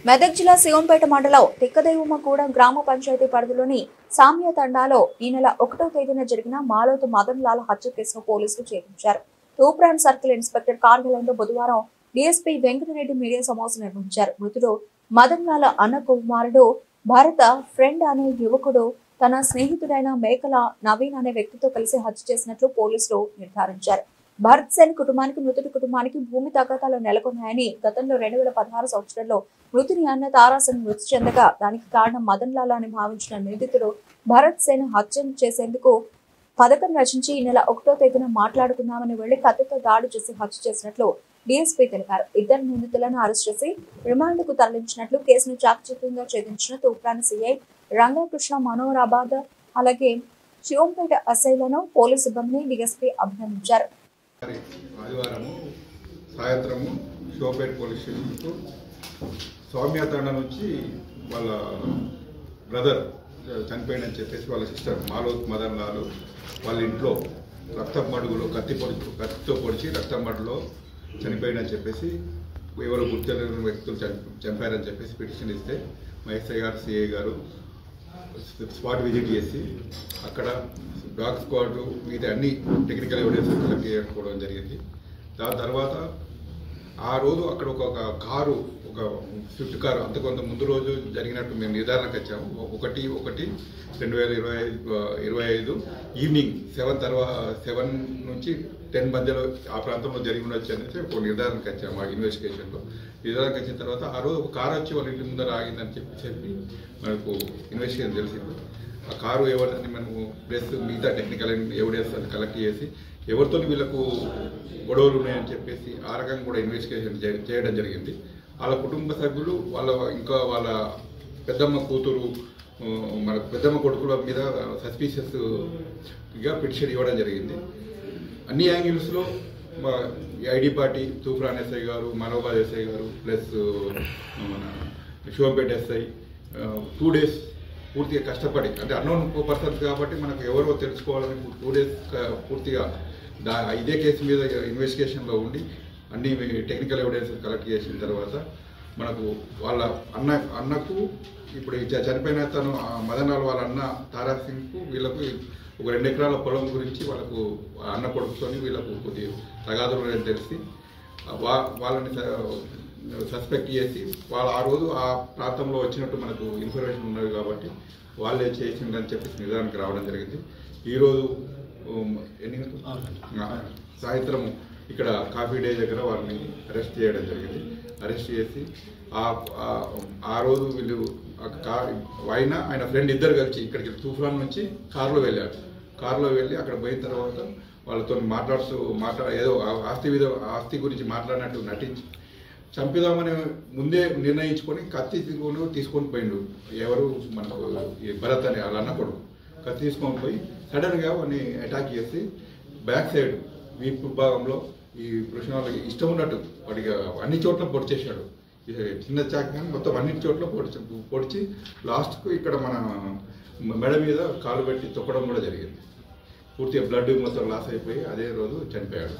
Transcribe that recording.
మెదక్ జిల్లా శివంపేట మండలం తిక్కదేవుమగూడెం గ్రామ పంచాయతీ పరిధిలోని సామ్య తండాలో ఈ నెల 1వ తేదీన జరిగిన మాలోతు మదన్ లాల్ హత్య కేసును పోలీసులు ఛేదించారు. తూప్రాన్ సర్కిల్ ఇన్స్పెక్టర్ కార్యాలయంలో బుధవారం డీఎస్పీ వెంకటరెడ్డి మీడియా సమావేశం నిర్వహించారు. మృతుడు మదన్ లాల్ అన్న కుమారుడు భరత ఫ్రెండ్ అనే యువకుడు తన స్నేహితుడైన మేకల నవీన్ అనే వ్యక్తితో కలిసి హత్య చేసినట్లు పోలీసులు నిర్ధారించారు. భరత్ సేన్ కుటుంబానికి మృతుడి కుటుంబానికి భూమి తగాదాలు నెలకొన్నాయని గతంలో 2016 సంవత్సరంలో మృతుని అన్న తారాసింగ్ మృతి చెందగా దానికి కారణం మదన్ లాల్ అని భావించిన నిందితుడు భరత్ సేన్ హత్య చేసేందుకు పథకం రచించి ఈ నెల 1వ తేదీన మాట్లాడుకుందామని వెళ్లి కత్తితో దాడి చేసి హత్య చేసినట్లు డీఎస్పీ తెలిపారు. ఇద్దరు నిందితులను అరెస్ట్ చేసి రిమాండ్కు తరలించినట్లు కేసును చాకచక్యంగా ఛేదించిన తూప్రాన్ సిఐ రంగకృష్ణ మనోహరాబాద్ అలాగే శివంపేట ఎస్ఐలను పోలీసు సిబ్బందిని డీఎస్పీ అభినందించారు. ఆదివారము సాయంత్రము శివంపేట పోలీస్ స్టేషన్కు సౌమ్య తండ నుంచి వాళ్ళ బ్రదర్ చనిపోయిందని చెప్పేసి వాళ్ళ సిస్టర్ మాలోత్ మదన్ లాల్ వాళ్ళ ఇంట్లో రక్తం మడుగులో కత్తితో పొడిచి రక్తం మడుగులో చనిపోయిందని చెప్పేసి ఎవరు గుర్తులేని వ్యక్తులు చంపారని చెప్పేసి పిటిషన్ ఇస్తే మా ఎస్ఐ గారు సిఐ గారు స్పాట్ విజిట్ చేసి అక్కడ డాగ్ స్క్వాడ్ మిగతా అన్ని టెక్నికల్ ఎవిడెన్స్ కలెక్ట్ చేసుకోవడం జరిగింది. దాని తర్వాత ఆ రోజు అక్కడ ఒక కారు ఒక స్విఫ్ట్ కారు అంతకొంత ముందు రోజు జరిగినట్టు మేము నిర్ధారణకు వచ్చాము. 1/1/2025 ఈవినింగ్ 7 నుంచి 10 మధ్యలో ఆ ప్రాంతంలో జరిగి ఉండొచ్చు అనేసి ఒక నిర్ధారణకు వచ్చాము. ఆ ఇన్వెస్టిగేషన్లో నిర్ధారణకు వచ్చిన తర్వాత ఆ రోజు ఒక కారు వచ్చి వాళ్ళ ఇంటి ముందర ఆగిందని చెప్పి మనకు ఇన్వెస్టిగేషన్ తెలిసింది. ఆ కారు ఎవరిదని మనము ప్లస్ మిగతా టెక్నికల్ ఎవిడెన్స్ అని కలెక్ట్ చేసి ఎవరితో వీళ్ళకు గొడవలు ఉన్నాయని చెప్పేసి ఆ రకంగా కూడా ఇన్వెస్టిగేషన్ చేయడం జరిగింది. వాళ్ళ కుటుంబ సభ్యులు వాళ్ళ పెద్దమ్మ కూతురు మన పెద్దమ్మ కొడుకుల మీద సస్పీషియస్గా పిటిషన్ ఇవ్వడం జరిగింది. అన్ని యాంగిల్స్లో మా ఐడి పార్టీ తూప్రాన్ ఎస్ఐ గారు, మనోబాద్ ఎస్ఐ గారు ప్లస్ మన శివంపేట ఎస్ఐ 2 days పూర్తిగా కష్టపడి అంటే అన్నోన్ పర్సన్స్ కాబట్టి మనకు ఎవరో తెలుసుకోవాలని 2 days పూర్తిగా ఇదే కేసు మీద ఇన్వెస్టిగేషన్లో ఉండి అన్ని టెక్నికల్ ఎవిడెన్స్ కలెక్ట్ చేసిన తర్వాత మనకు వాళ్ళ అన్నకు ఇప్పుడు చనిపోయిన తను మదన్ లాల్ వాళ్ళ అన్న తారాసింగ్కు వీళ్ళకు ఒక 2 ఎకరాల పొలం గురించి వాళ్ళకు అన్న కొడుకుతోని వీళ్ళకు కొద్దిగా తగాదులు తెలిసి వాళ్ళని సస్పెక్ట్ చేసి వాళ్ళు ఆ రోజు ఆ ప్రాంతంలో వచ్చినట్టు మనకు ఇన్ఫర్మేషన్ ఉన్నది కాబట్టి వాళ్ళే చేసిందని చెప్పేసి నిర్ధారణకు రావడం జరిగింది. ఈరోజు సాయంత్రం ఇక్కడ కాఫీ డే దగ్గర వాళ్ళని అరెస్ట్ చేయడం జరిగింది. అరెస్ట్ చేసి ఆ రోజు వీళ్ళు ఆయన ఫ్రెండ్ ఇద్దరు కలిసి ఇక్కడికి తూఫాన్ నుంచి కారులో వెళ్ళారు. కారులో వెళ్ళి అక్కడ పోయిన తర్వాత వాళ్ళతో ఏదో ఆస్తి గురించి మాట్లాడినట్టు నటించి చంపుదామని ముందే నిర్ణయించుకొని కత్తి తీసుకొని పోయిండు. ఎవరు మనకు భరత్ అని వాళ్ళ అన్న కొడుకు కత్తి తీసుకొని పోయి సడన్గా వాడిని అటాక్ చేసి బ్యాక్ సైడ్ వీపు భాగంలో ఈ కృష్ణ వాళ్ళకి ఇష్టం ఉన్నట్టు వాడికి అన్ని చోట్ల పొడిచేశాడు. చిన్న చాక్ కానీ మొత్తం అన్ని చోట్ల పొడిచి లాస్ట్కు ఇక్కడ మన మెడ మీద కాలు పెట్టి తొక్కడం కూడా జరిగింది. పూర్తిగా బ్లడ్ మొత్తం లాస్ అయిపోయి అదే రోజు చనిపోయాడు.